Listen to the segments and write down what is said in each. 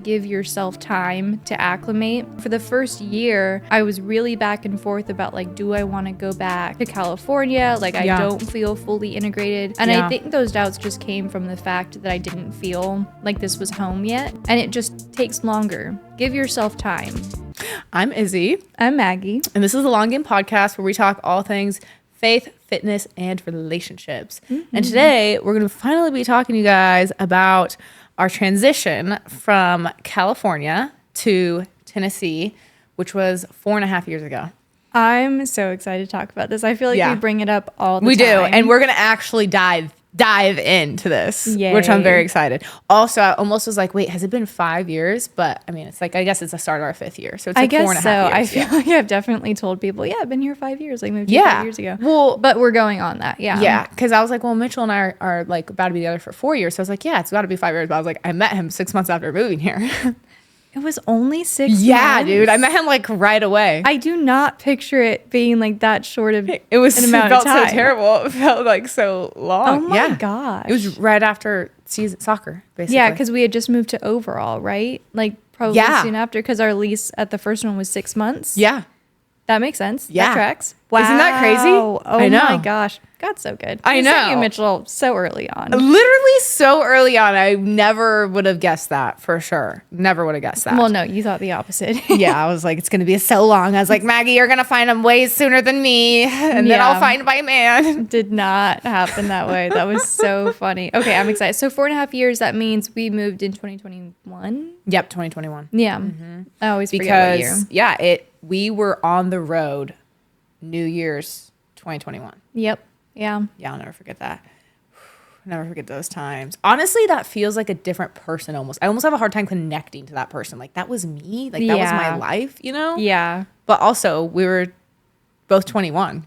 Give yourself time to acclimate. For the first year, I was really back and forth about like, do I want to go back to California? Like, I don't feel fully integrated. And I think those doubts just came from the fact that I didn't feel like this was home yet. And it just takes longer. Give yourself time. I'm Izzy. I'm Maggie. And this is the Long Game Podcast where we talk all things faith, fitness, and relationships. And today we're going to finally be talking to you guys about our transition from California to Tennessee, which was 4.5 years ago. I'm so excited to talk about this. I feel like we bring it up all the time. We do. And we're going to actually dive into this, which I'm very excited. Also, I almost was like, wait, has it been 5 years? But I mean, it's like, I guess it's the start of our 5th year. So it's like 4.5 years. I feel like I've definitely told people, I've been here 5 years. Like moved here 5 years ago. Well, but we're going on that. Yeah. Because I was like, well, Mitchell and I are like about to be together for 4 years. So I was like, yeah, it's got to be 5 years. But I was like, I met him 6 months after moving here. It was only 6 months. Yeah, dude. I met him like right away. I do not picture it being like that short of it was an amount of time. It felt so terrible. It felt like so long. Oh my gosh. It was right after soccer, basically. Yeah, because we had just moved to Overall, right? Like probably soon after, because our lease at the first one was 6 months. Yeah. That makes sense. Yeah. That tracks. Wow. Isn't that crazy? Oh my gosh. God's so good. I know. Sent you, Mitchell, so early on. Literally so early on. I never would have guessed that for sure. Never would have guessed that. Well, no, you thought the opposite. Yeah, I was like, it's going to be so long. I was like, Maggie, you're going to find him way sooner than me. And then I'll find my man. Did not happen that way. That was so funny. Okay, I'm excited. So 4.5 years, that means we moved in 2021? Yep, 2021. Yeah. I always forget what year. Yeah, we were on the road New Year's 2021. Yep. Yeah. Yeah, I'll never forget that. Never forget those times. Honestly, that feels like a different person almost. I almost have a hard time connecting to that person. Like, that was me. Like, that was my life, you know? Yeah. But also, we were both 21.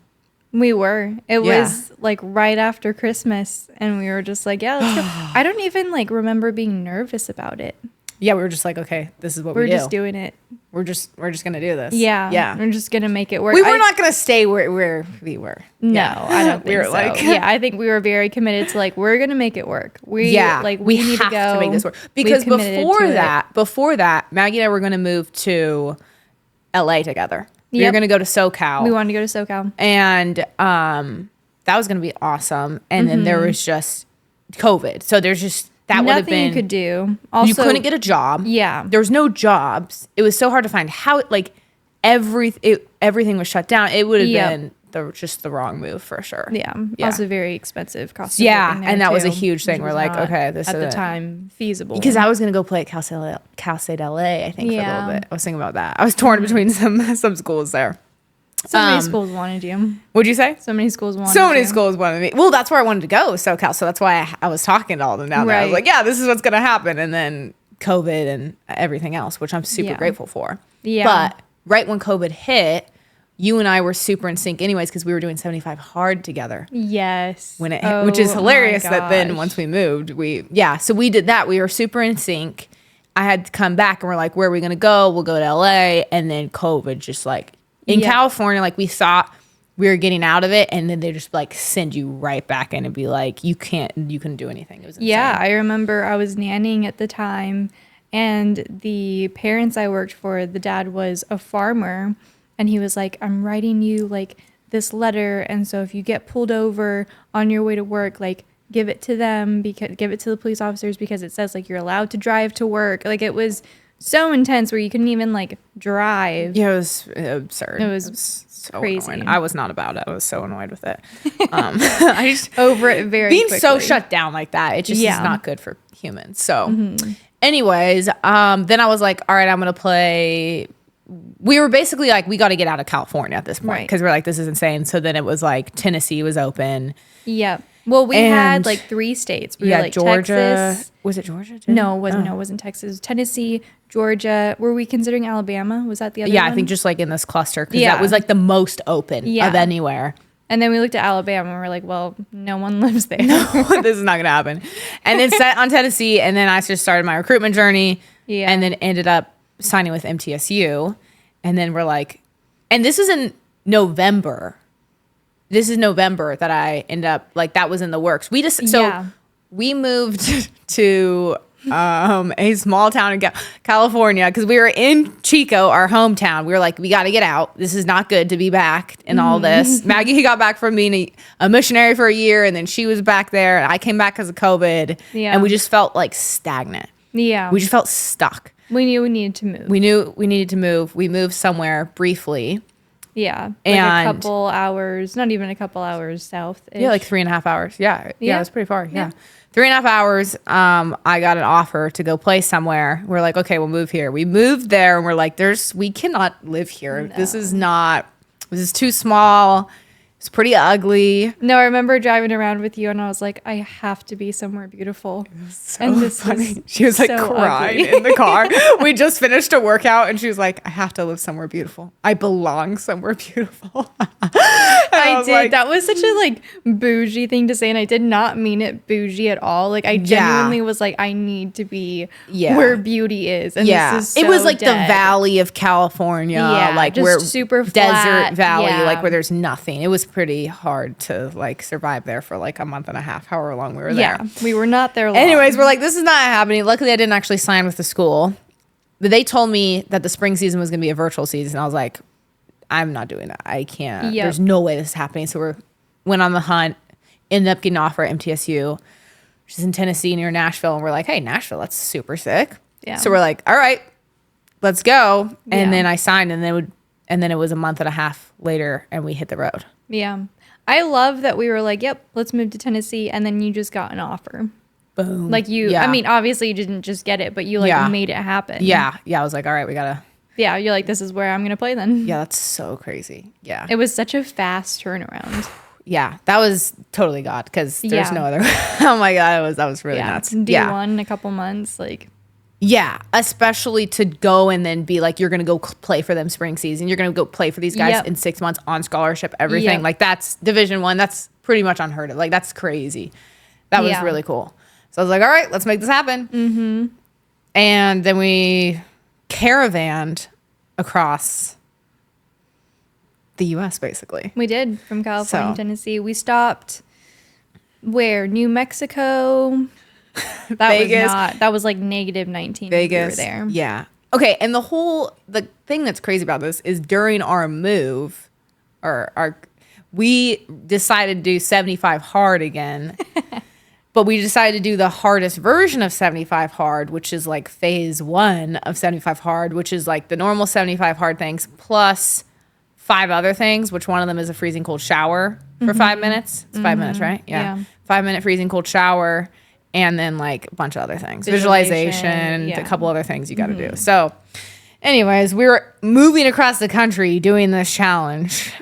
We were. It was like right after Christmas. And we were just like, yeah, let's go. I don't even like remember being nervous about it. Yeah, we were just like, okay, this is what we do. We're just doing it. We're just going to do this. Yeah. Yeah. We're just going to make it work. We were not going to stay where we were. No, I don't think we were so. Like, yeah, I think we were very committed to like, we're going to make it work. We need to go. To make this work. Because before that, Maggie and I were going to move to LA together. We were going to go to SoCal. We wanted to go to SoCal. And that was going to be awesome. And then there was just COVID. So there's just... That would have been... Nothing you could do. Also, you couldn't get a job. Yeah. There was no jobs. It was so hard to find everything was shut down. It would have been just the wrong move for sure. Yeah. Also very expensive cost of living there and that too, was a huge thing. We're like, okay, this is at the time feasible. Because I was going to go play at Cal State LA, I think, for a little bit. I was thinking about that. I was torn between some schools there. So many schools wanted you. What'd you say? So many schools wanted schools wanted me. Well, that's where I wanted to go, SoCal. So that's why I was talking to all of them down there. I was like, yeah, this is what's going to happen. And then COVID and everything else, which I'm super grateful for. Yeah. But right when COVID hit, you and I were super in sync anyways, because we were doing 75 hard together. Yes. Which is hilarious that then once we moved, so we did that. We were super in sync. I had to come back and we're like, where are we going to go? We'll go to LA. And then COVID just like... In California, like we thought we were getting out of it, and then they just like send you right back in and be like, you couldn't do anything. It was insane. Yeah, I remember I was nannying at the time, and the parents I worked for, the dad was a farmer, and he was like, I'm writing you like this letter, and so if you get pulled over on your way to work, like give it to them, give it to the police officers, because it says like you're allowed to drive to work. Like it was so intense where you couldn't even like drive. Yeah, it was absurd. It was so crazy. Annoying. I was not about it. I was so annoyed with it. I just over it very being quickly. So shut down like that. It just is not good for humans. So, anyways, then I was like, all right, I'm gonna play. We were basically like, we got to get out of California at this point because we're like, this is insane. So then it was like Tennessee was open. Yeah. Well, we had like 3 states. We were like Georgia. Texas. Was it Georgia? No, it wasn't. No, it wasn't Texas. It was Tennessee, Georgia. Were we considering Alabama? Was that the other one? Yeah, I think just like in this cluster because that was like the most open of anywhere. And then we looked at Alabama and we're like, well, no one lives there. No, this is not going to happen. And then set on Tennessee. And then I just started my recruitment journey. Yeah. And then ended up signing with MTSU. And then we're like, and this is in November. This is November that I end up, like, that was in the works. We moved to a small town in California, because we were in Chico, our hometown. We were like, we got to get out. This is not good to be back in all this. Maggie got back from being a missionary for a year, and then she was back there, and I came back because of COVID. Yeah. And we just felt like stagnant. Yeah. We just felt stuck. We knew we needed to move. We knew we needed to move. We moved somewhere briefly. Yeah. Like And a couple hours, not even a couple hours south. Yeah, like 3.5 hours. Yeah. Yeah, it was pretty far. Yeah. 3.5 hours. I got an offer to go play somewhere. We're like, okay, we'll move here. We moved there, and we're like, we cannot live here. No. This is too small. It's pretty ugly. No, I remember driving around with you, and I was like, I have to be somewhere beautiful. So and this funny. is She was like so crying ugly. in the car. We just finished a workout, and she was like, I have to live somewhere beautiful. I belong somewhere beautiful. I did. Like, that was such a like bougie thing to say, and I did not mean it bougie at all. Like I genuinely was like, I need to be where beauty is. And this is so it was like dead. the Valley of California, like just where super desert flat. valley, Yeah. like where there's nothing. It was pretty hard to like survive there for like a month and a half, however long we were there. Yeah, we were not there long. Anyways, we're like, this is not happening. Luckily, I didn't actually sign with the school, but they told me that the spring season was going to be a virtual season. I was like, I'm not doing that. I can't. Yep. There's no way this is happening. So we went on the hunt, ended up getting an offer at MTSU, which is in Tennessee near Nashville. And we're like, hey, Nashville, that's super sick. Yeah. So we're like, all right, let's go. And Yeah. then I signed, and then it was a month and a half later, and we hit the road. Yeah. I love that we were like, yep, let's move to Tennessee. And then you just got an offer. Boom. Like I mean, obviously you didn't just get it, but you like made it happen. Yeah. Yeah. I was like, all right, we got to. Yeah. You're like, this is where I'm going to play then. Yeah, that's so crazy. Yeah. It was such a fast turnaround. Yeah, that was totally God, because there's Yeah. no other. Oh my God, that was really nuts. D1 in a couple months, like. Yeah, especially to go and then be like, you're gonna go play for them spring season. You're gonna go play for these guys in 6 months on scholarship, everything. Yep. Like that's Division I. That's pretty much unheard of. Like that's crazy. That was really cool. So I was like, all right, let's make this happen. Mm-hmm. And then we caravanned across the U.S. basically. We did, from California to Tennessee. We stopped where? New Mexico. Vegas. That was like -19. Vegas. We were there. Yeah. Okay. And the thing that's crazy about this is during our move, we decided to do 75 hard again, but we decided to do the hardest version of 75 hard, which is like phase 1 of 75 hard, which is like the normal 75 hard things plus 5 other things, which one of them is a freezing cold shower for 5 minutes. It's 5 minutes, right? Yeah. 5-minute freezing cold shower. And then like a bunch of other things, visualization, a couple other things you got to do. So anyways, we were moving across the country doing this challenge,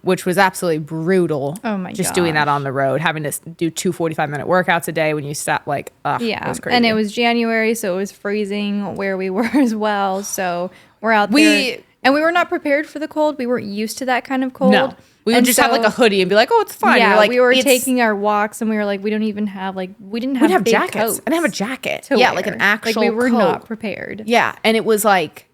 which was absolutely brutal. Oh my Just doing that on the road, having to do 2 45-minute workouts a day when you stop it was crazy. And it was January, so it was freezing where we were as well. So we're out there. And we were not prepared for the cold. We weren't used to that kind of cold. No. We would just have like a hoodie and be like, oh, it's fine. Yeah, like, we were taking our walks and we were like, we didn't have big jackets. coats I didn't have a jacket. to Yeah, wear. like an actual we were coat. not prepared. Yeah, and it was like,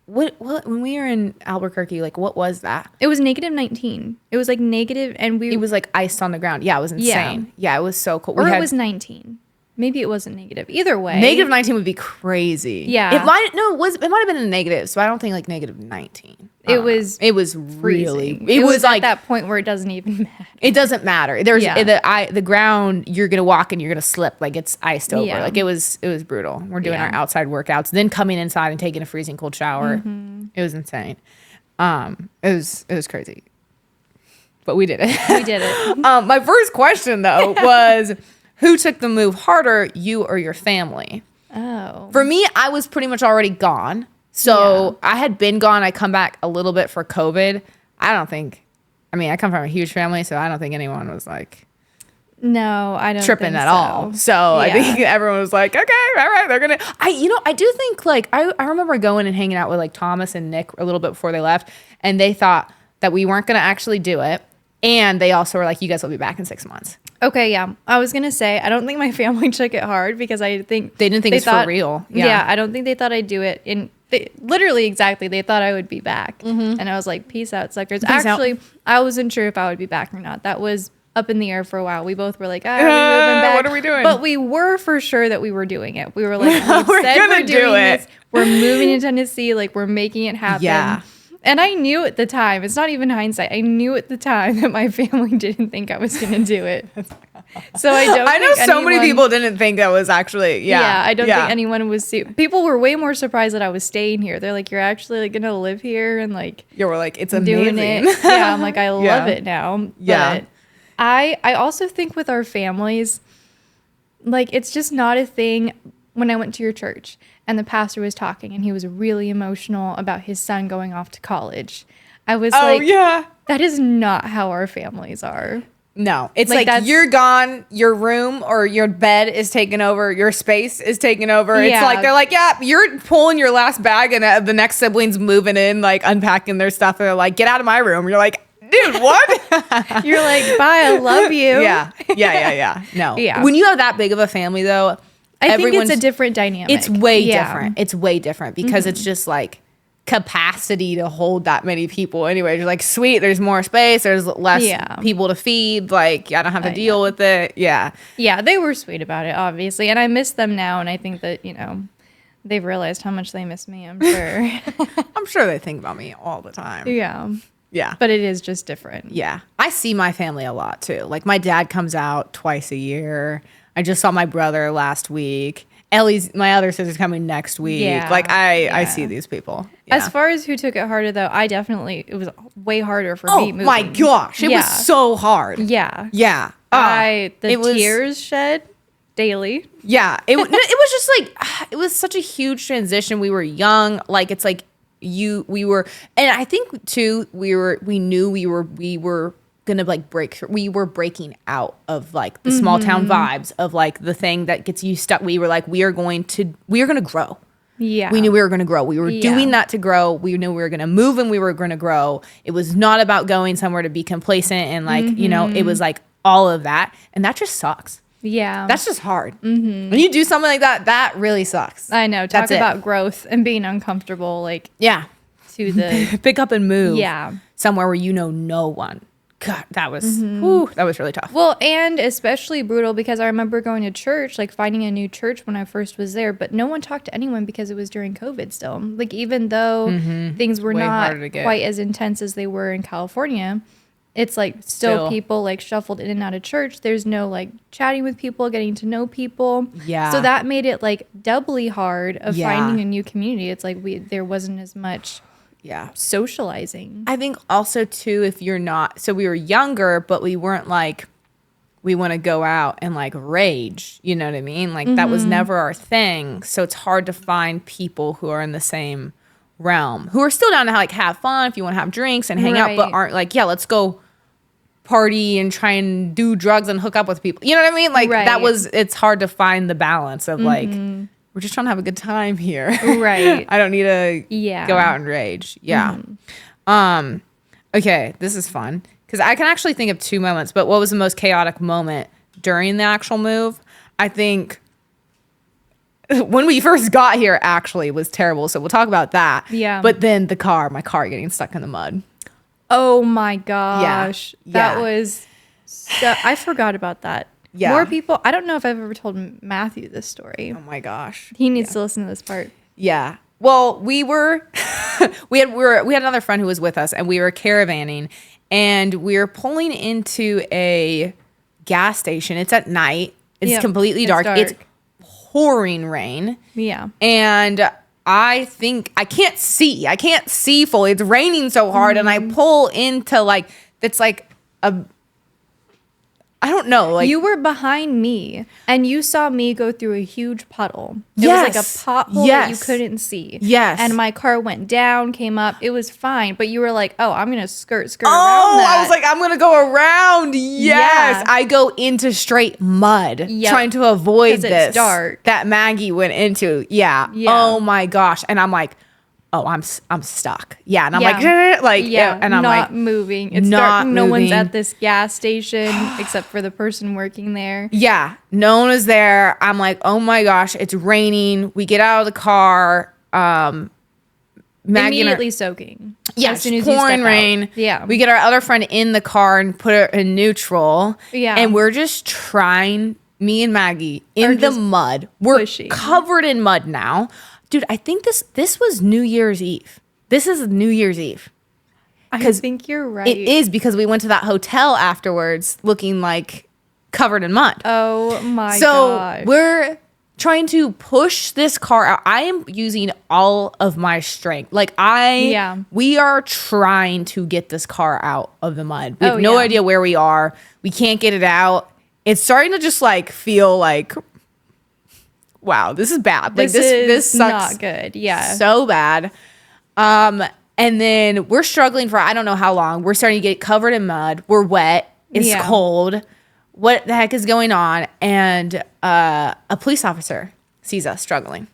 what when we were in Albuquerque, like what was that? It was -19. It was like negative, and It was like ice on the ground. Yeah, it was insane. Yeah, it was so cool. Or it was 19. Maybe it wasn't negative. Either way, -19 would be crazy. Yeah. It might have been a negative, so I don't think like -19. It was really freezing. it was like at that point where it doesn't even matter. it doesn't matter. There's the ground, you're gonna walk and you're gonna slip, like it's iced over. Yeah. Like it was brutal. We're doing our outside workouts, then coming inside and taking a freezing cold shower. It was insane. It was crazy. But we did it. We did it. My first question though was, who took the move harder, you or your family? Oh. For me, I was pretty much already gone. So I had been gone. I come back a little bit for COVID. I come from a huge family, so I don't think anyone was like No, I don't tripping think at so. all. So I think everyone was like, okay, all right, they're gonna. I do think like I remember going and hanging out with like Thomas and Nick a little bit before they left, and they thought that we weren't gonna actually do it, and they also were like, you guys will be back in 6 months. Okay, yeah. I was gonna say I don't think my family took it hard because I think They didn't think it's for real. Yeah, I don't think they thought I'd do it. Literally exactly, they thought I would be back, and I was like, "Peace out, suckers." Actually, I wasn't sure if I would be back or not. That was up in the air for a while. We both were like, are we moving back? What are we doing? But we were for sure that we were doing it. We were like, We're gonna do it. this. We're moving to Tennessee. Like, we're making it happen. Yeah. And I knew at the time, it's not even hindsight, I knew at the time that my family didn't think I was going to do it. So I know so many people didn't think that was actually, Yeah, I don't think anyone was, people were way more surprised that I was staying here. They're like, you're actually like going to live here and like. Yeah, we're like, it's amazing. Doing it. Yeah, I'm like, I love it now. Yeah. But I also think with our families, like, it's just not a thing. When I went to your church and the pastor was talking and he was really emotional about his son going off to college, I was that is not how our families are. No, it's like you're gone, your room or your bed is taken over, your space is taken over. It's like, they're like, yeah, you're pulling your last bag and the next sibling's moving in, like unpacking their stuff. They're like, get out of my room. You're like, dude, what? You're like, bye, I love you. Yeah. No. Yeah. When you have that big of a family though, I think it's a different dynamic. It's way different. It's way different because it's just like capacity to hold that many people. Anyway, you're like, sweet, there's more space. There's less people to feed. Like, I don't have to deal with it. Yeah. Yeah, they were sweet about it, obviously. And I miss them now. And I think that, they've realized how much they miss me, I'm sure. I'm sure they think about me all the time. Yeah. Yeah. But it is just different. Yeah. I see my family a lot too. Like my dad comes out twice a year. I just saw my brother last week. My other sister's coming next week. Yeah. Like I see these people. Yeah. As far as who took it harder though, it was way harder for me moving. Oh my gosh. It was so hard. Yeah. Yeah. Tears shed daily. Yeah. It was just like, it was such a huge transition. We were young. Like it's like, we were, and I think too, we knew we were gonna like we were breaking out of like the small town vibes of like the thing that gets you stuck. We were like, we are gonna grow. Yeah. We knew we were gonna grow. We were doing that to grow. We knew we were gonna move and we were gonna grow. It was not about going somewhere to be complacent and like, it was like all of that. And that just sucks. Yeah. That's just hard. When you do something like that, that really sucks. I know. Talk about growth and being uncomfortable, like to the pick up and move. Yeah. Somewhere where no one. God, that was that was really tough. Well, and especially brutal because I remember going to church, like finding a new church when I first was there, but no one talked to anyone because it was during COVID still. Like even though things were not quite as intense as they were in California, it's like still people like shuffled in and out of church. There's no like chatting with people, getting to know people. Yeah. So that made it like doubly hard of finding a new community. It's like there wasn't as much socializing. I think also too, if you're not, so we were younger, but we weren't like, we want to go out and like rage, you know what I mean? Like that was never our thing. So it's hard to find people who are in the same realm, who are still down to like have fun if you want to have drinks and hang out, but aren't like, let's go party and try and do drugs and hook up with people. You know what I mean? Like it's hard to find the balance of like, we're just trying to have a good time here. Right. I don't need to go out and rage. Yeah. Okay, this is fun. Because I can actually think of two moments, but what was the most chaotic moment during the actual move? I think when we first got here actually was terrible. So we'll talk about that. Yeah. But then my car getting stuck in the mud. Oh my gosh. Yeah. That was, I forgot about that. Yeah. More people. I don't know if I've ever told Matthew this story. Oh my gosh. He needs to listen to this part. Yeah. Well, we had another friend who was with us and we were caravanning and we were pulling into a gas station. It's at night. It's completely dark. It's pouring rain. Yeah. And I think I can't see fully. It's raining so hard and I pull into like, it's like I don't know. Like you were behind me and you saw me go through a huge puddle. It was like a pothole that you couldn't see. Yes. And my car went down, came up. It was fine. But you were like, oh, I'm going to skirt around that. I was like, I'm going to go around. Yes. Yeah. I go into straight mud trying to avoid this. It's dark. That Maggie went into. Yeah. Oh my gosh. And I'm like, oh, I'm stuck. Yeah. And I'm like, and I'm not moving. It's dark. No one's at this gas station except for the person working there. Yeah. No one is there. I'm like, oh my gosh, it's raining. We get out of the car. Maggie immediately soaking. Yeah, as soon as pouring you step rain. out. Yeah. We get our other friend in the car and put her in neutral. Yeah. And we're just trying, me and Maggie, in the mud. We're pushing. covered in mud now. Dude, I think this was New Year's Eve. This is New Year's Eve. I think you're right. It is, because we went to that hotel afterwards looking like covered in mud. Oh my So gosh. we're trying to push this car out. I am using all of my strength. Like we are trying to get this car out of the mud. We have no idea where we are. We can't get it out. It's starting to just like feel like, wow, this is bad. Like this sucks. Not good. Yeah. So bad. And then we're struggling for I don't know how long. We're starting to get covered in mud. We're wet. It's cold. What the heck is going on? And a police officer sees us struggling.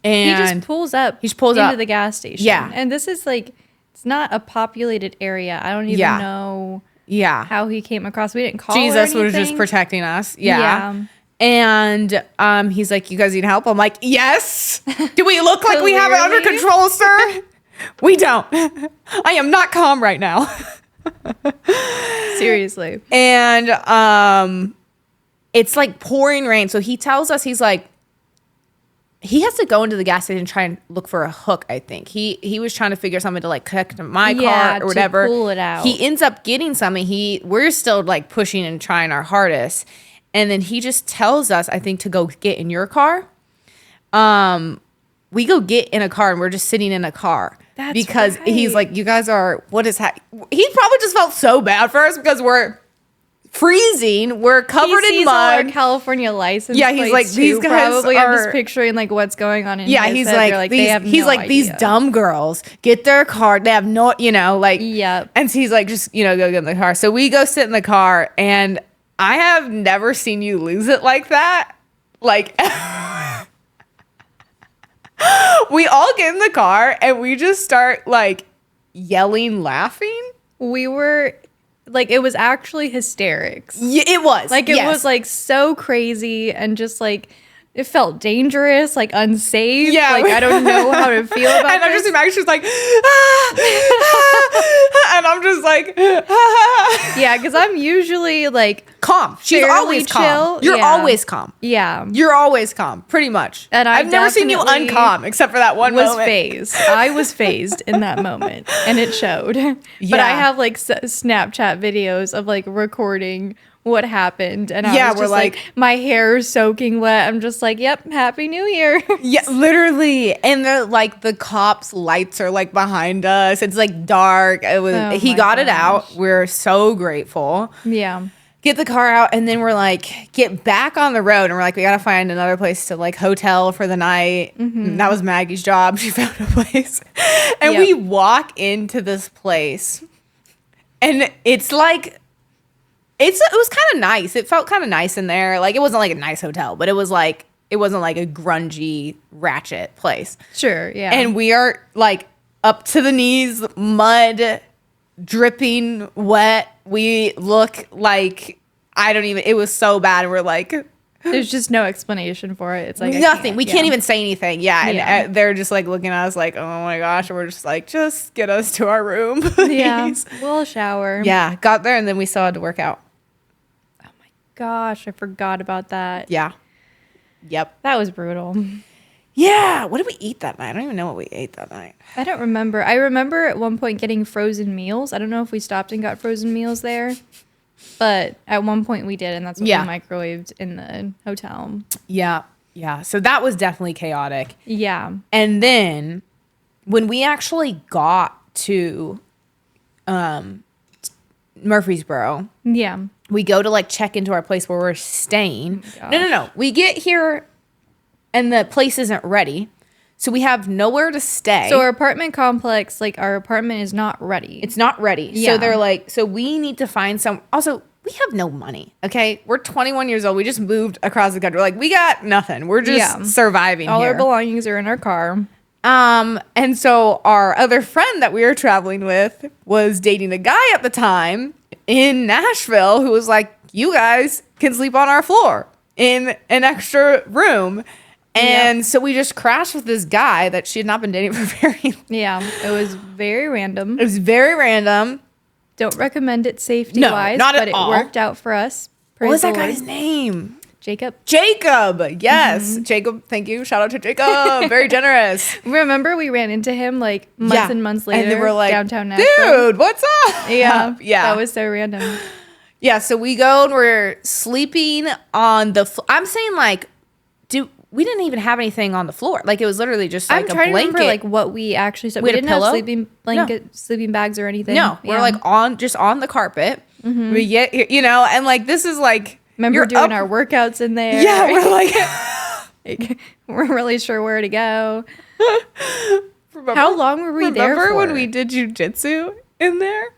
And he just pulls up into the gas station. Yeah. And this is like, it's not a populated area. I don't even know how he came across. We didn't call Jesus or anything. was just protecting us. Yeah. And he's like, you guys need help? I'm like, yes. Do we look like we have it under control, sir? We don't. I am not calm right now. Seriously. And it's like pouring rain. So he tells us, he's like, he has to go into the gas station and try and look for a hook, I think. He was trying to figure something to like connect to my car or whatever. To pull it out. He ends up getting something. We're still like pushing and trying our hardest. And then he just tells us, I think, to go get in your car. We go get in a car and we're just sitting in a car. That's because right. He's like, you guys are, what is happening? He probably just felt so bad for us because we're freezing. We're covered in mud. All our California license. Yeah, he's like, these guys probably. are. I'm just picturing like what's going on in his he's head. like, they have he's no like idea. these dumb girls get their car. They have no, like. Yep. And so he's like, just go get in the car. So we go sit in the car, and I have never seen you lose it like that. Like. We all get in the car and we just start like yelling, laughing. We were like, it was actually hysterics. Yeah, it was. Like, it was like so crazy and just like, it felt dangerous, like unsafe. Yeah. Like, I don't know how to feel about and I'm this. just imagining she's like, and I'm just like, yeah, because I'm usually like calm. She's always calm. Chill. You're always calm. Yeah. You're always calm, pretty much. And I've never seen you uncalm except for that one moment. Phased. I was phased in that moment, and it showed. But I have like Snapchat videos of like recording what happened, and I was just like my hair is soaking wet. I'm just like, yep, Happy New Year. Yeah, literally. And the cops' lights are like behind us. It's like dark. It was he got it out. We're so grateful. Yeah. Get the car out, and then we're like, get back on the road, and we're like, we gotta find another place to like hotel for the night. Mm-hmm. That was Maggie's job. She found a place, and we walk into this place, and it's like. It was kind of nice. It felt kind of nice in there. Like, it wasn't like a nice hotel, but it wasn't like a grungy, ratchet place. Sure, yeah. And we are like up to the knees, mud, dripping, wet. We look like it was so bad. We're like, there's just no explanation for it. It's like nothing. We can't even say anything. Yeah. And they're just like looking at us like, oh my gosh. And we're just like, just get us to our room, please. Yeah. We'll shower. Yeah. Got there, and then we still had to work out. Gosh, I forgot about that. Yeah. Yep. That was brutal. Yeah. What did we eat that night? I don't even know what we ate that night. I don't remember. I remember at one point getting frozen meals. I don't know if we stopped and got frozen meals there, but at one point we did, and that's what we microwaved in the hotel. Yeah. Yeah. So that was definitely chaotic. Yeah. And then when we actually got to Murfreesboro. Yeah. We go to like check into our place where we're staying. No. We get here and the place isn't ready. So we have nowhere to stay. So our apartment complex, like our apartment is not ready. It's not ready. Yeah. So they're like, so we need to find also, we have no money. Okay. We're 21 years old. We just moved across the country. Like, we got nothing. We're just surviving All here. our belongings are in our car. And so our other friend that we were traveling with was dating a guy at the time in Nashville who was like, you guys can sleep on our floor in an extra room. And so we just crashed with this guy that she had not been dating for very long. Yeah, it was very random. It was very random. Don't recommend it safety-wise, not but at all. It worked out for us. What was that Praise the guy's Lord. name? Jacob. Yes. Jacob, thank you. Shout out to Jacob. Very generous. Remember we ran into him like months and months later, and they were like, downtown Nashville. dude, what's up? Yeah. Yeah. That was so random. Yeah, so we go and we're sleeping on the I'm saying like, we didn't even have anything on the floor. Like it was literally just like I'm a trying blanket. to remember like what we actually said. We We had a didn't have pillow? sleeping blanket, sleeping bags or anything. No, we're like just on the carpet. We get, and like this is like, remember you're doing up- our workouts in there. Yeah, we're like, Like, we're really sure where to go. remember, How long were we there remember for? when we did jujitsu in there?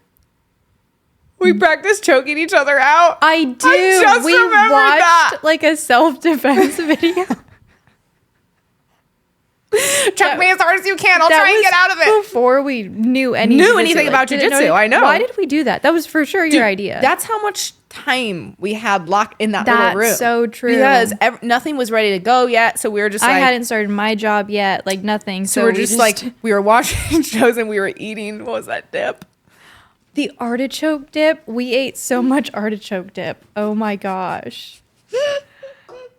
We practiced choking each other out. I do. just We remembered watched that. like a self-defense video. Choke me as hard as you can. I'll try and get out of it. Before we knew anything about didn't know jujitsu, I know. Why did we do that? That was for sure your idea. That's how much time we had locked in that That's little room. so true. Because nothing was ready to go yet. So we were just I like, hadn't started my job yet, like nothing. so we're just like, we were watching shows and we were eating, what was that dip? the artichoke dip. We ate so much artichoke dip. Oh my gosh.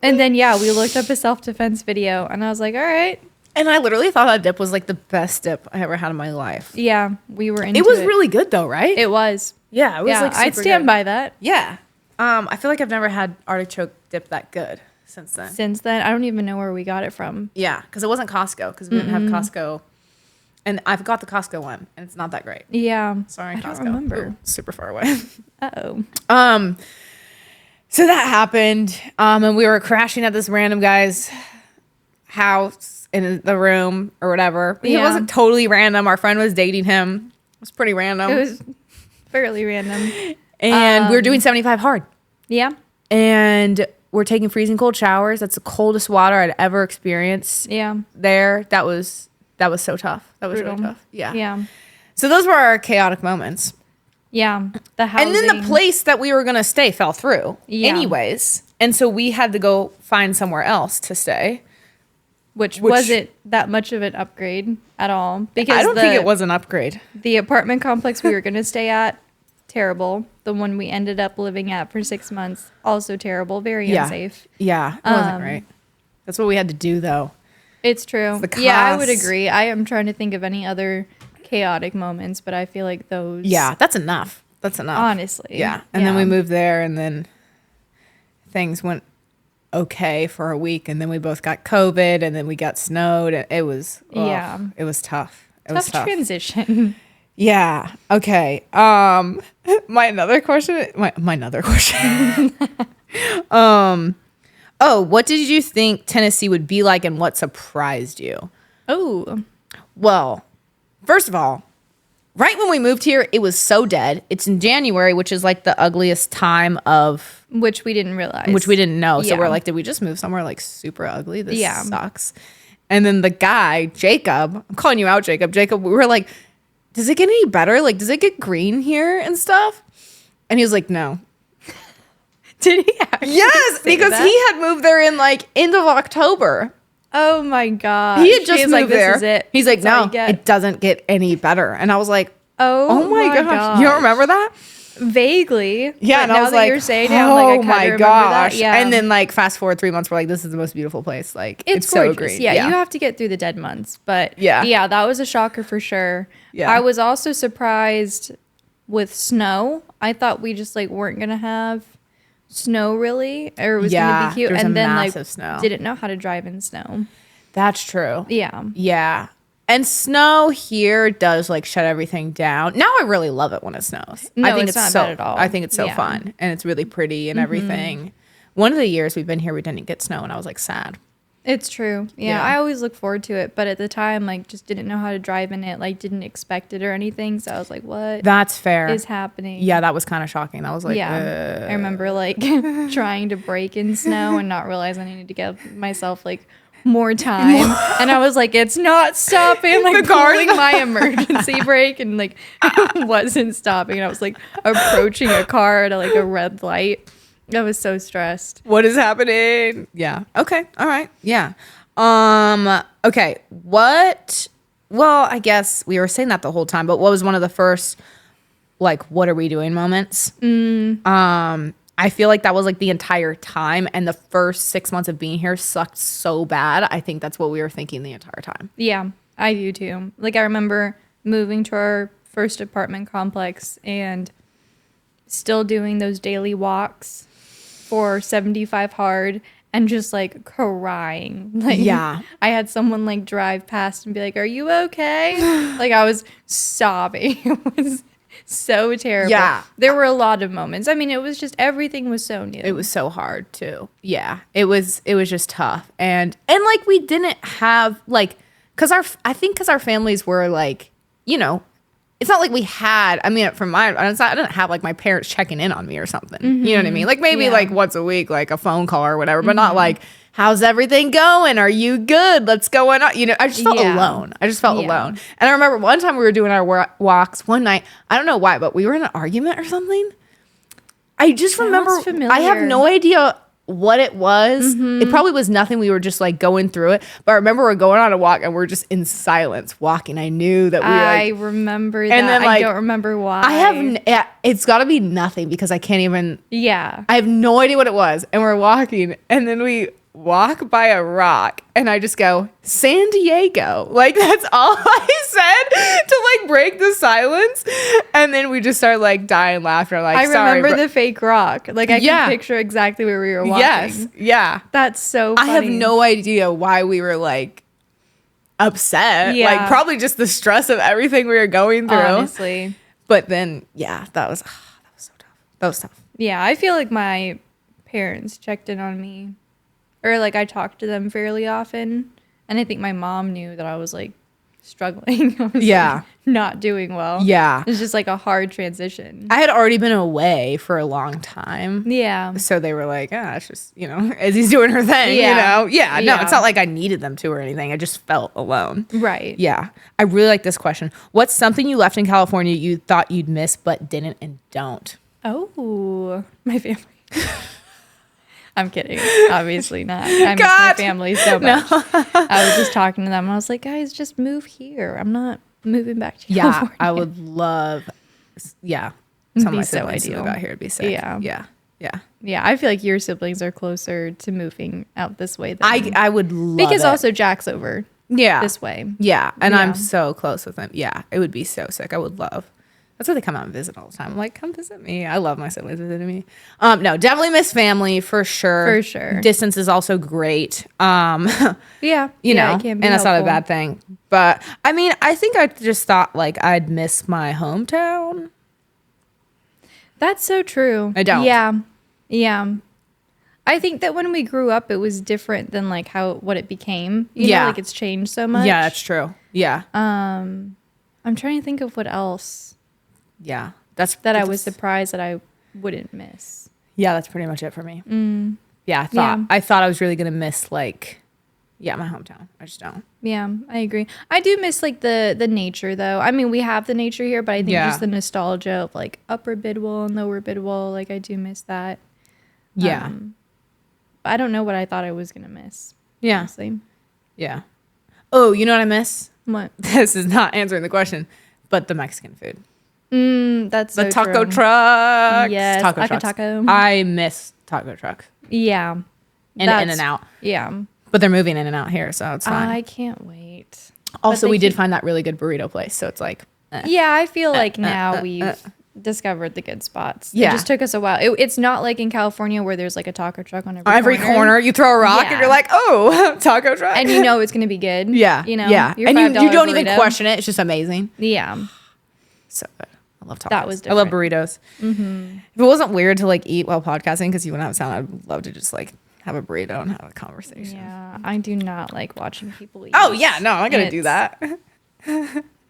And then, yeah, we looked up a self-defense video and I was like, all right. And I literally thought that dip was like the best dip I ever had in my life. Yeah, we were into it. It was really good though, right? It was. Yeah, it was like super I'd stand good. by that. Yeah. I feel like I've never had artichoke dip that good since then. Since then, I don't even know where we got it from. Yeah, because it wasn't Costco, because we didn't have Costco. And I've got the Costco one, and it's not that great. Yeah. Sorry, I Costco. don't remember. Ooh, super far away. Uh-oh. So that happened, and we were crashing at this random guy's house in the room or whatever. It Yeah. wasn't totally random. Our friend was dating him. It was pretty random. It was fairly random. And we were doing 75 hard. Yeah. And we're taking freezing cold showers. That's the coldest water I'd ever experienced. Yeah. There, that was so tough. That was Brutal. really tough. Yeah. Yeah. So those were our chaotic moments. Yeah. The housing. And then the place that we were going to stay fell through Yeah. anyways. And so we had to go find somewhere else to stay. Which wasn't that much of an upgrade at all. Because I don't think it was an upgrade. The apartment complex we were going to stay at, terrible. The one we ended up living at for 6 months, also terrible. Very unsafe. Yeah. It wasn't great. That's what we had to do though. It's true. The Yeah, I would costs. agree. I am trying to think of any other chaotic moments, but I feel like those. Yeah. That's enough. That's enough. Honestly. Yeah. And then we moved there and then things went okay for a week. And then we both got COVID and then we got snowed. And it was, it was tough. It was tough. Transition. Yeah. Okay. My another question. Oh, what did you think Tennessee would be like and what surprised you? Oh. Well, first of all, right when we moved here, it was so dead. It's in January, which is like the ugliest time of... Which we didn't realize. Which we didn't know. So Yeah. we're like, did we just move somewhere like super ugly? This Yeah. sucks. And then the guy, Jacob, I'm calling you out, Jacob, we were like, does it get any better? Like, does it get green here and stuff? And he was like, no. Did he actually Yes, say because that? he had moved there in like end of October. Oh my god. He had just moved like, there. This is it. He's like, That's all no, you get." it doesn't get any better. And I was like, Oh my gosh. You don't remember that? Vaguely. Yeah, But and now I was that like, you're saying it, I'm like, I oh kinda my remember gosh. That. Yeah. And then like fast forward 3 months, we're like, this is the most beautiful place. Like it's so gorgeous. green. Yeah, you have to get through the dead months. But Yeah. that was a shocker for sure. Yeah. I was also surprised with snow. I thought we just like weren't gonna have snow really, or it was gonna be cute. there's And a then like massive snow. didn't know how to drive in snow. That's true. Yeah. Yeah. And snow here does like shut everything down. Now I really love it when it snows. No, I think it's not so bad at all. I think it's so Yeah. fun and it's really pretty and everything. One of the years we've been here we didn't get snow and I was like sad. It's true. Yeah, Yeah. I always look forward to it, but at the time, like, just didn't know how to drive in it, like, didn't expect it or anything. So I was like, what That's fair. is happening? Yeah, that was kind of shocking. That was like, I remember like trying to brake in snow and not realizing I needed to give myself like more time. And I was like, it's not stopping. Like The car's pulling my emergency brake and like it wasn't stopping. And I was like approaching a car at like a red light. I was so stressed. what is happening? Yeah. Okay. All right. Yeah. Okay. Well, I guess we were saying that the whole time, but what was one of the first, like, what are we doing moments? I feel like that was like the entire time, and the first 6 months of being here sucked so bad. I think that's what we were thinking the entire time. Yeah, I do too. Like, I remember moving to our first apartment complex and still doing those daily walks for 75 hard and just like crying. Like, Yeah. I had someone like drive past and be like, "Are you okay?" Like, I was sobbing. It was so terrible. Yeah. There were a lot of moments. I mean, it was just everything was so new. It was so hard too. Yeah. It was just tough. And like we didn't have like, I think cause our families were like, you know, it's not like we had, I mean, I didn't have like my parents checking in on me or something. You know what I mean? Like maybe like once a week, like a phone call or whatever, but not like, how's everything going? Are you good? Let's go on. You know, I just felt alone. I just felt alone. And I remember one time we were doing our walks one night. I don't know why, but we were in an argument or something. I just remember, familiar. I have no idea what it was. It probably was nothing. We were just like going through it. But I remember we're going on a walk and we're just in silence walking. I knew that we were I remember that. and then, I don't remember why. It's got to be nothing because I can't even. Yeah. I have no idea what it was. And we're walking and then we walk by a rock and I just go, San Diego. Like, that's all I said to like break the silence. And then we just start like dying laughing. Like, I sorry, remember the fake rock. Like, I Yeah. can picture exactly where we were walking. Yes. Yeah. That's so funny. I have no idea why we were like upset. Yeah. Like, probably just the stress of everything we were going through. Honestly. But then, yeah, that was so tough. That was tough. Yeah, I feel like my parents checked in on me. Or like I talked to them fairly often. And I think my mom knew that I was like struggling. I was, Yeah. like, not doing well. Yeah. It's just like a hard transition. I had already been away for a long time. Yeah. So they were like, it's just, you know, Izzy's doing her thing, Yeah. you know? Yeah, no, Yeah. it's not like I needed them to or anything. I just felt alone. Right. Yeah. I really like this question. What's something you left in California you thought you'd miss but didn't and don't? Oh, my family. I'm kidding. Obviously not. I miss my family so much. I was just talking to them. I was like, guys, just move here. I'm not moving back to California. Yeah, I would love, some of my siblings to move out here. It'd be sick. Yeah. Yeah. Yeah. Yeah, I feel like your siblings are closer to moving out this way than I would love because it. also Jack's over this way. Yeah. And Yeah. I'm so close with them. Yeah. It would be so sick. I would love. That's why they come out and visit all the time. I'm like, come visit me. I love my siblings visiting me. No, definitely miss family for sure. For sure. Distance is also great. Yeah. You know, it can be and that's not a helpful. bad thing. But I mean, I think I just thought like I'd miss my hometown. That's so true. I don't. Yeah. Yeah. I think that when we grew up, it was different than like what it became. You know, like it's changed so much. Yeah, that's true. Yeah. I'm trying to think of what else Yeah. that I was surprised that I wouldn't miss. Yeah, that's pretty much it for me. Yeah, Yeah. I thought I was really gonna miss like, my hometown. I just don't. Yeah, I agree. I do miss like the nature though. I mean, we have the nature here, but I think just the nostalgia of like Upper Bidwell and Lower Bidwell, like I do miss that. Yeah. But I don't know what I thought I was gonna miss. Yeah. Honestly. Yeah. Oh, you know what I miss? What? This is not answering the question, but the Mexican food. That's The so taco true. trucks. Yes, taco Aka trucks. Taco. I miss taco trucks. Yeah. And That's- In and Out. Yeah. But they're moving In and Out here, so it's fine. I can't wait. Also, But we they did find that really good burrito place, so it's like, Yeah, I feel like now we've discovered the good spots. Yeah. It just took us a while. It's not like in California where there's like a taco truck on every corner you throw a rock Yeah. and you're like, oh, taco truck. And you know it's going to be good. yeah. You know? Yeah. your And you $5 don't even burrito. question it. It's just amazing. Yeah. So good. I love tacos. That was I love different. burritos. If it wasn't weird to like eat while podcasting, because you wouldn't have sound, I'd love to just like have a burrito and have a conversation. Yeah. I do not like watching people eat. Oh yeah, no, I'm not gonna do that.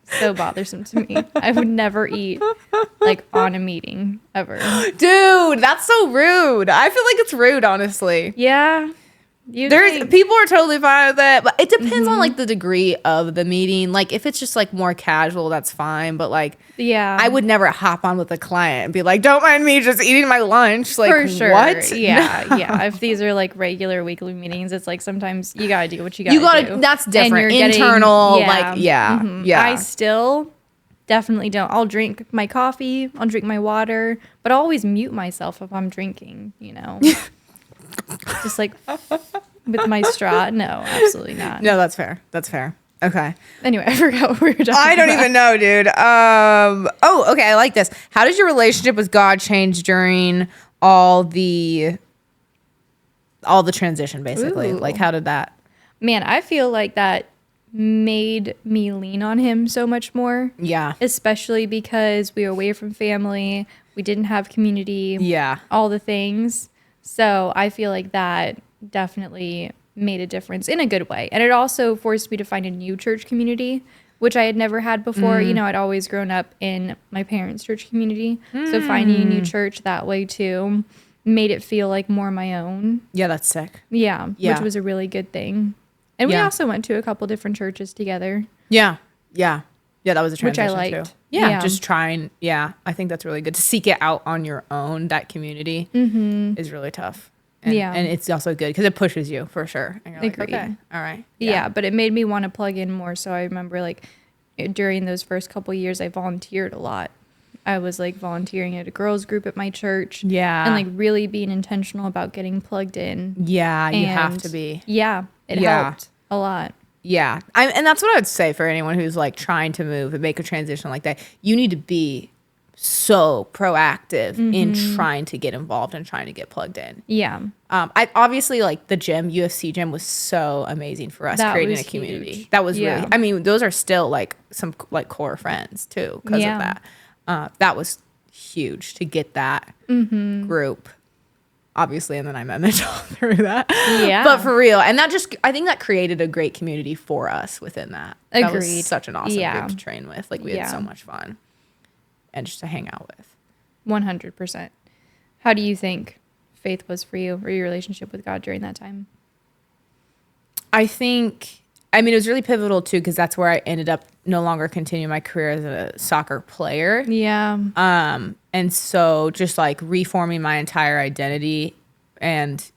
So bothersome to me. I would never eat like on a meeting ever. Dude, that's so rude. I feel like it's rude, honestly. Yeah. People are totally fine with it, but it depends on like the degree of the meeting. Like if it's just like more casual, that's fine. But like, yeah, I would never hop on with a client and be like, "Don't mind me just eating my lunch." Like, for sure. What? Yeah, yeah. If these are like regular weekly meetings, it's like sometimes you gotta do what you gotta do. That's different. And Internal, yeah. yeah. I still definitely don't. I'll drink my coffee. I'll drink my water, but I'll always mute myself if I'm drinking. Just like with my straw. No, absolutely not. No, that's fair. That's fair. Okay. Anyway, I forgot what we were talking about. I don't even know, dude. Okay. I like this. How does your relationship with God change during all the transition, basically? Ooh. Like, how did that? Man, I feel like that made me lean on him so much more. Yeah. Especially because we were away from family. We didn't have community. Yeah. All the things. So I feel like that definitely made a difference in a good way. And it also forced me to find a new church community, which I had never had before. I'd always grown up in my parents' church community. So finding a new church that way too made it feel like more my own. Yeah, that's sick. Yeah. Which was a really good thing. And we also went to a couple different churches together. Yeah. Yeah. Yeah, that was a transition which I liked. too. Yeah, just trying. Yeah, I think that's really good to seek it out on your own. That community is really tough. And it's also good because it pushes you for sure. And you're like, okay, all right. Yeah, but it made me want to plug in more. So I remember like during those first couple of years, I volunteered a lot. I was like volunteering at a girls group at my church. Yeah. And like really being intentional about getting plugged in. Yeah, you have to be. Yeah, it helped a lot. Yeah. And that's what I would say for anyone who's like trying to move and make a transition like that. You need to be so proactive in trying to get involved and trying to get plugged in. Yeah. I obviously like the gym, UFC gym was so amazing for us creating a community. Huge. That was really, I mean, those are still like some like core friends too because of that. That was huge to get that group. Obviously, and then I met Mitchell through that. Yeah. But for real. And that I think that created a great community for us within that. Agreed. That was such an awesome group to train with. Like, we had so much fun. And just to hang out with. 100%. How do you think faith was for you or your relationship with God during that time? I think, it was really pivotal too, because that's where I ended up no longer continuing my career as a soccer player. Yeah. And so just like reforming my entire identity and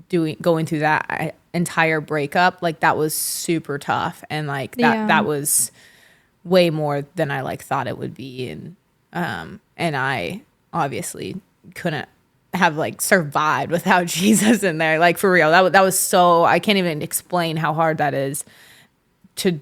going through that entire breakup, like that was super tough. And like that was way more than I like thought it would be. And I obviously couldn't have like survived without Jesus in there. Like for real, that was so, I can't even explain how hard that is to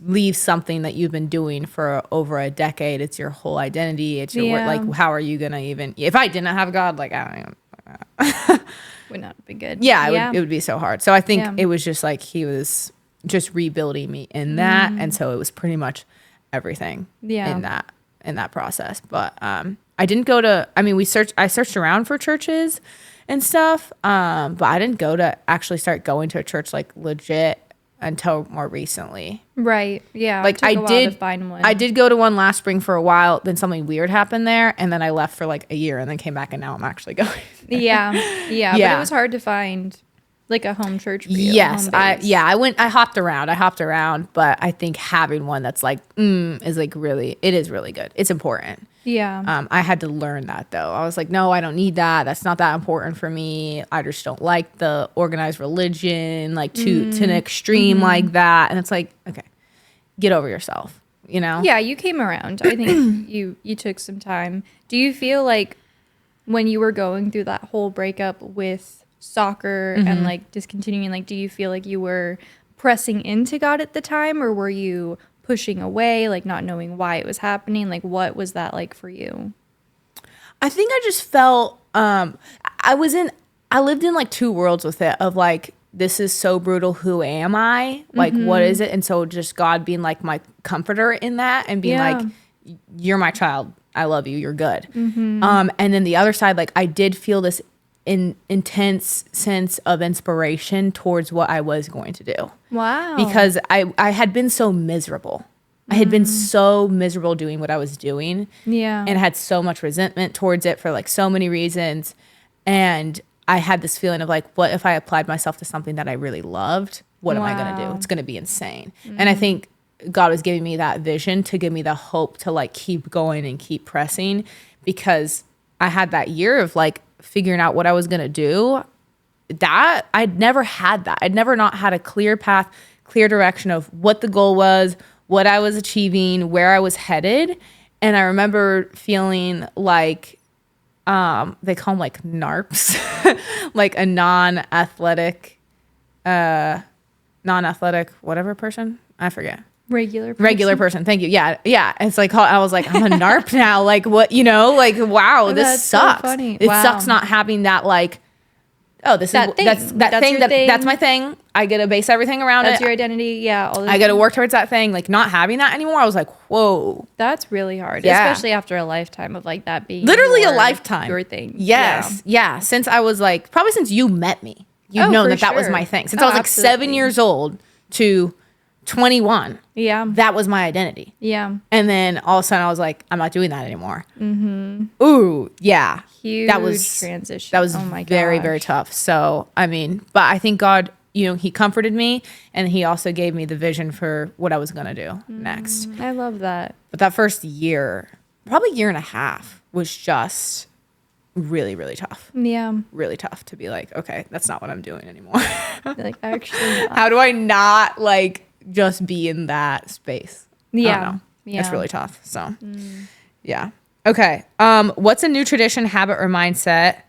leave something that you've been doing for over a decade. It's your whole identity. It's your work. Like, how are you gonna even? If I didn't have God, like I don't even. Would not be good. Yeah, it would be so hard. So I think it was just like he was just rebuilding me in that, and so it was pretty much everything in that process. But I didn't go to. I searched around for churches and stuff, but I didn't go to actually start going to a church like legit until more recently. Right. Yeah. Like I did find one. I did go to one last spring for a while, then something weird happened there, and then I left for like a year and then came back and now I'm actually going. Yeah. But it was hard to find like a home church for you. Yes. I hopped around, but I think having one that's like is like it is really good. It's important. Yeah. I had to learn that though. I was like, no, I don't need that. That's not that important for me. I just don't like the organized religion, like to an extreme like that. And it's like, okay, get over yourself, you know? Yeah, you came around. I think you took some time. Do you feel like when you were going through that whole breakup with soccer and like discontinuing, like, do you feel like you were pressing into God at the time, or were you pushing away, like not knowing why it was happening? Like, what was that like for you? I think I just felt I lived in like two worlds with it of like, this is so brutal, who am I, like what is it? And so just God being like my comforter in that and being like, you're my child, I love you, you're good. And then the other side, like I did feel this intense sense of inspiration towards what I was going to do. Wow. Because I had been so miserable. I had been so miserable doing what I was doing. Yeah. And had so much resentment towards it for like so many reasons. And I had this feeling of like, what if I applied myself to something that I really loved? What am I going to do? It's going to be insane. And I think God was giving me that vision to give me the hope to like keep going and keep pressing, because I had that year of like figuring out what I was going to do. That I'd never had that. I'd never not had a clear path, clear direction of what the goal was, what I was achieving, where I was headed. And I remember feeling like, they call them like NARPs, like a non-athletic, whatever person. I forget. Regular person. Thank you. Yeah. Yeah. It's like, I was like, I'm a NARP now. Like what, like, wow, this sucks. So funny. It sucks not having that, like, oh, that's my thing. I get to base everything around That's it. your identity. Yeah. I got to work towards that thing. Like not having that anymore. I was like, whoa. That's really hard. Yeah. Especially after a lifetime of like that being literally a lifetime. Your thing. Yes. Yeah. Since I was like, probably since you met me, you've known that was my thing. Since I was like 7 years old to 21. Yeah. That was my identity. Yeah. And then all of a sudden I was like, I'm not doing that anymore. Mm-hmm. Ooh. Yeah. Huge transition. That was very, very tough. So, I mean, but I think God, he comforted me, and he also gave me the vision for what I was going to do next. I love that. But that first year, probably year and a half, was just really, really tough. Yeah. Really tough to be like, okay, that's not what I'm doing anymore. Like, actually not. How do I not like just be in that space? Yeah. I don't know. Yeah. It's really tough. So, yeah. Okay. What's a new tradition, habit, or mindset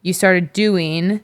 you started doing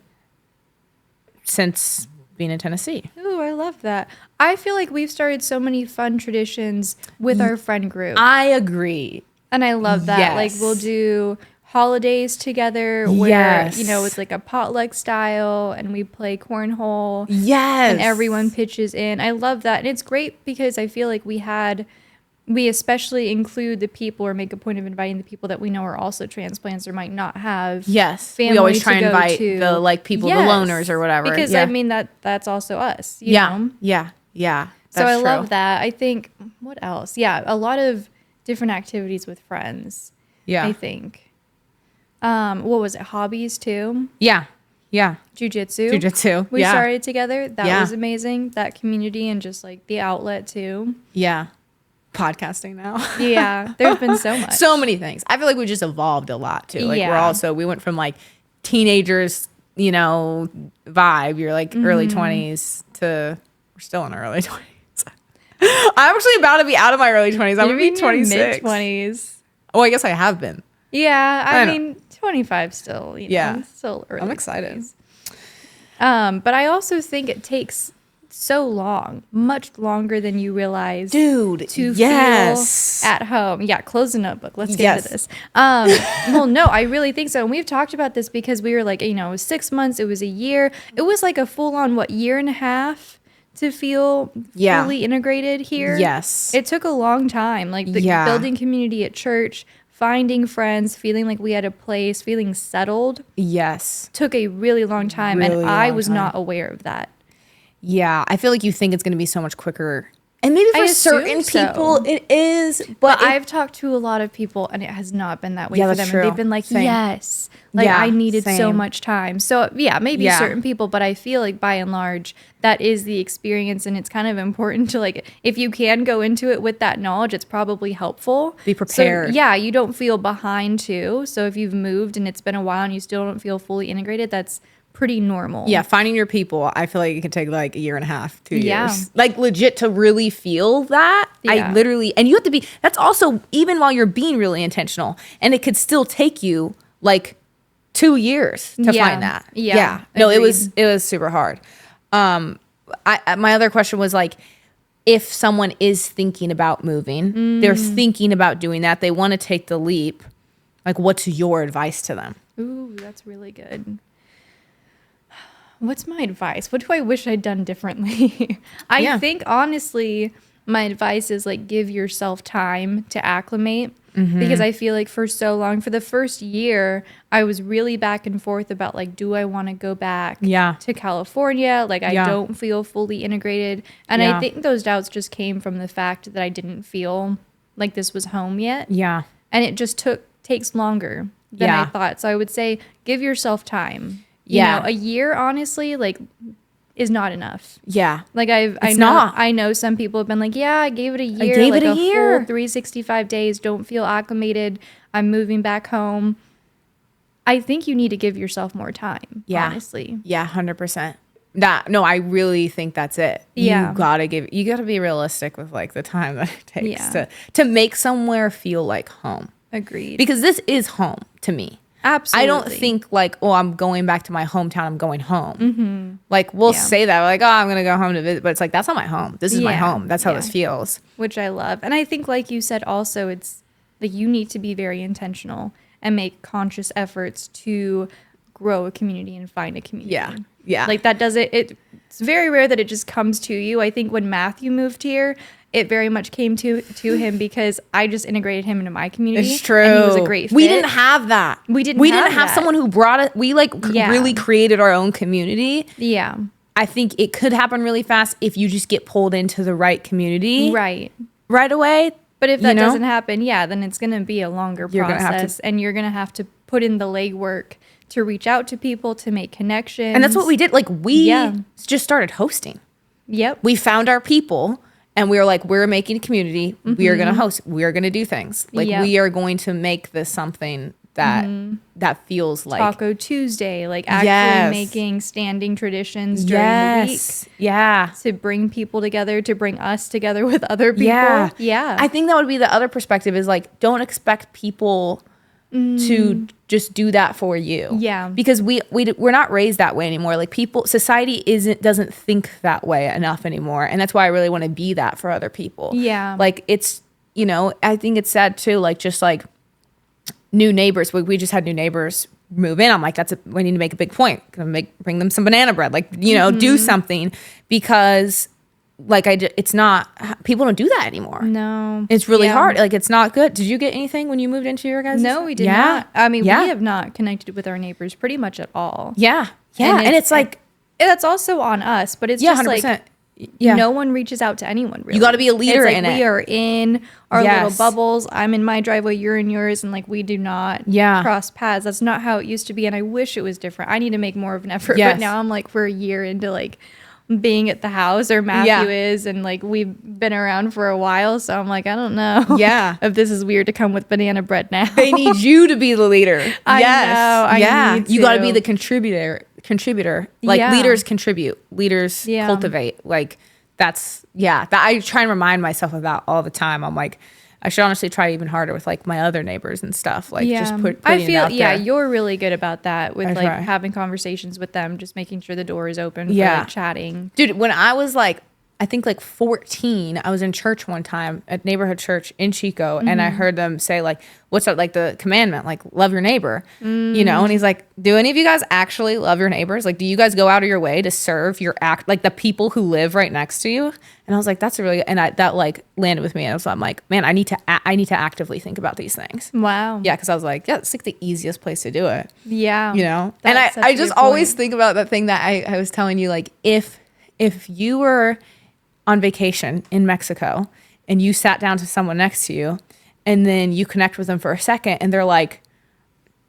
since being in Tennessee? Ooh, I love that. I feel like we've started so many fun traditions with our friend group. I agree. And I love that. Yes. Like we'll do holidays together where, it's like a potluck style and we play cornhole. Yes. And everyone pitches in. I love that. And it's great because I feel like we especially include the people or make a point of inviting the people that we know are also transplants or might not have. Yes. Family we always try and to go invite to. the like people, the loners or whatever. Because I mean that's also us. You know? Yeah. Yeah. So I love that. I think what else? Yeah, a lot of different activities with friends. Yeah. I think. What was it? Hobbies too? Yeah. Yeah. Jiu-jitsu. We Yeah. started together. That was amazing. That community and just like the outlet too. Yeah. Podcasting now. Yeah. There's been so much. So many things. I feel like we just evolved a lot too. Like we went from like teenagers, vibe. You're like early 20s to we're still in our early 20s. I'm actually about to be out of my early 20s. I'm going to be 26. Mid-20s. Oh, I guess I have been. Yeah. I mean, 25 still. Still early. I'm excited. 20s. But I also think it takes so long, much longer than you realize. Dude, to feel at home. Yeah, close the notebook. Let's get into this. Well, no, I really think so. And we've talked about this because we were like, it was 6 months, it was a year. It was like a full-on, year and a half to feel fully integrated here. Yes. It took a long time. Like the building community at church, finding friends, feeling like we had a place, feeling settled. Yes. Took a really long time. Really and I long was time. not aware of that. Yeah. I feel like you think it's going to be so much quicker. And maybe for certain people it is. But I've talked to a lot of people and it has not been that way for them. True. And they've been like, yes. Like I needed so much time. So maybe certain people, but I feel like by and large, that is the experience. And it's kind of important to like, if you can go into it with that knowledge, it's probably helpful. Be prepared. So, you don't feel behind too. So if you've moved and it's been a while and you still don't feel fully integrated, that's pretty normal. Yeah, finding your people, I feel like it can take like a year and a half, 2 years. Like legit to really feel that. Yeah. And you have to be, that's also even while you're being really intentional. And it could still take you like 2 years to find that. Yeah. No, it was super hard. My other question was like, if someone is thinking about moving, they're thinking about doing that, they want to take the leap, like what's your advice to them? Ooh, that's really good. What's my advice? What do I wish I'd done differently? I think honestly, my advice is like give yourself time to acclimate because I feel like for so long, for the first year, I was really back and forth about like, do I want to go back to California? Like I don't feel fully integrated. And I think those doubts just came from the fact that I didn't feel like this was home yet. Yeah. And it just takes longer than I thought. So I would say give yourself time. You know, a year, honestly, like, is not enough. Yeah. Like I know some people have been like, yeah, I gave it a year. I gave like it a year. Full 365 days. Don't feel acclimated. I'm moving back home. I think you need to give yourself more time. Yeah. Honestly. Yeah. 100%. No, I really think that's it. Yeah. You gotta be realistic with like the time that it takes to make somewhere feel like home. Agreed. Because this is home to me. Absolutely. I don't think like, oh, I'm going back to my hometown. I'm going home. Mm-hmm. Like we'll say that like, oh, I'm going to go home to visit, but it's like, that's not my home. This is my home. That's how this feels. Which I love. And I think like you said, also it's like, you need to be very intentional and make conscious efforts to grow a community and find a community. Yeah. Yeah. Like that it's very rare that it just comes to you. I think when Matthew moved here, it very much came to him because I just integrated him into my community. It's true. And he was a great fit. We didn't have that. We didn't have someone who brought it. We like really created our own community. Yeah. I think it could happen really fast if you just get pulled into the right community. Right away. But if that doesn't happen, then it's going to be a longer process and you're going to have to put in the legwork to reach out to people, to make connections. And that's what we did. Like we just started hosting. Yep. We found our people. And we were like, we're making a community. Mm-hmm. We are going to host. We are going to do things. Like we are going to make this something that that feels like Taco Tuesday. Like actually making standing traditions during the week. Yeah. To bring people together, to bring us together with other people. Yeah. I think that would be the other perspective is like, don't expect people to just do that for you. Yeah. Because we're not raised that way anymore. Like society doesn't think that way enough anymore. And that's why I really want to be that for other people. Yeah. Like it's, I think it's sad too. Like just like new neighbors. We just had new neighbors move in. I'm like, we need to make a big point. Bring them some banana bread. Like, do something because like it's not, people don't do that anymore. No. It's really hard. Like it's not good. Did you get anything when you moved into your guys'? No, we did not. I mean, we have not connected with our neighbors pretty much at all. Yeah. Yeah. And it's like, that's also on us, but it's just 100%. Like, no one reaches out to anyone really. You got to be a leader in it. We are in our little bubbles. I'm in my driveway, you're in yours. And like, we do not cross paths. That's not how it used to be. And I wish it was different. I need to make more of an effort. But now I'm like, we're a year into like, being at the house, or Matthew is, and like we've been around for a while, so I'm like, I don't know if this is weird to come with banana bread now. They need you to be the leader. I know. I need you got to be the contributor. Like leaders contribute, leaders cultivate. Like that's that I try and remind myself of that all the time. I'm like, I should honestly try even harder with like my other neighbors and stuff. Like just putting it out there. You're really good about that with like having conversations with them, just making sure the door is open for like chatting. Dude, when I was like, I think like 14, I was in church one time at neighborhood church in Chico, and I heard them say like, what's that, like the commandment, like love your neighbor, and he's like, do any of you guys actually love your neighbors? Like, do you guys go out of your way to serve like the people who live right next to you? And I was like, that's a really, and that like landed with me. And so I'm like, man, I need to actively think about these things. Wow. Yeah. Cause I was like, it's like the easiest place to do it. Yeah. And I just always think about that thing that I was telling you, like if you were on vacation in Mexico and you sat down to someone next to you and then you connect with them for a second and they're like,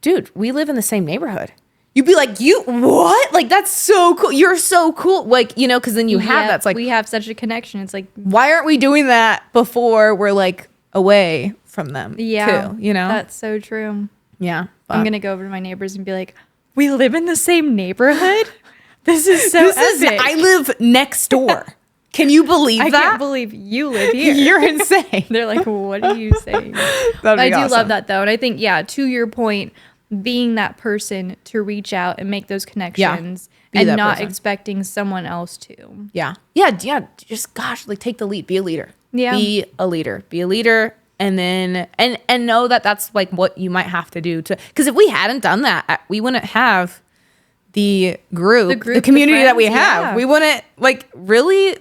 dude, we live in the same neighborhood. You'd be like, you what? Like, that's so cool. You're so cool. Like, because then you have that's like, we have such a connection. It's like, why aren't we doing that before we're like away from them? Yeah. Too, That's so true. Yeah. I'm going to go over to my neighbors and be like, we live in the same neighborhood? This is so epic. I live next door. Can you believe that? I can't believe you live here. You're insane. They're like, what are you saying? I do love that though. And I think, to your point, being that person to reach out and make those connections and not expecting someone else to. Yeah. Just like take the lead. Be a leader. Yeah. Be a leader. And then, and know that that's like what you might have to do because if we hadn't done that, we wouldn't have the group, the community that we have. We wouldn't like really.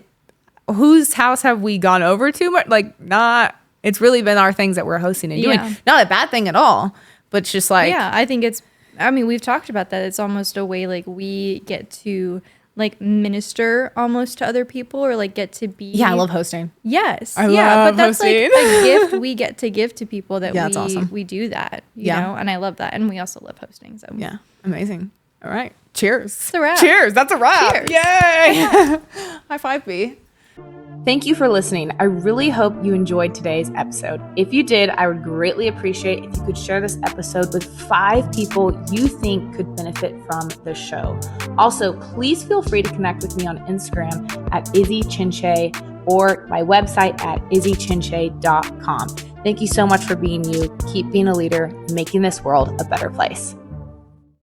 Whose house have we gone over to much? Like not, it's really been our things that we're hosting and doing. Not a bad thing at all, but it's just like, I think we've talked about that. It's almost a way like we get to like minister almost to other people or like get to be. Yeah. I love hosting. Yes. I love but that's hosting. Like a gift we get to give to people that that's awesome. we do that, you know, and I love that. And we also love hosting. So yeah. Amazing. All right. Cheers. It's a wrap. Cheers. That's a wrap. Cheers. Yay. High five, B. Thank you for listening. I really hope you enjoyed today's episode. If you did, I would greatly appreciate if you could share this episode with 5 people you think could benefit from the show. Also, please feel free to connect with me on Instagram at Izzy Chinche or my website at izzychinche.com. Thank you so much for being you. Keep being a leader and making this world a better place.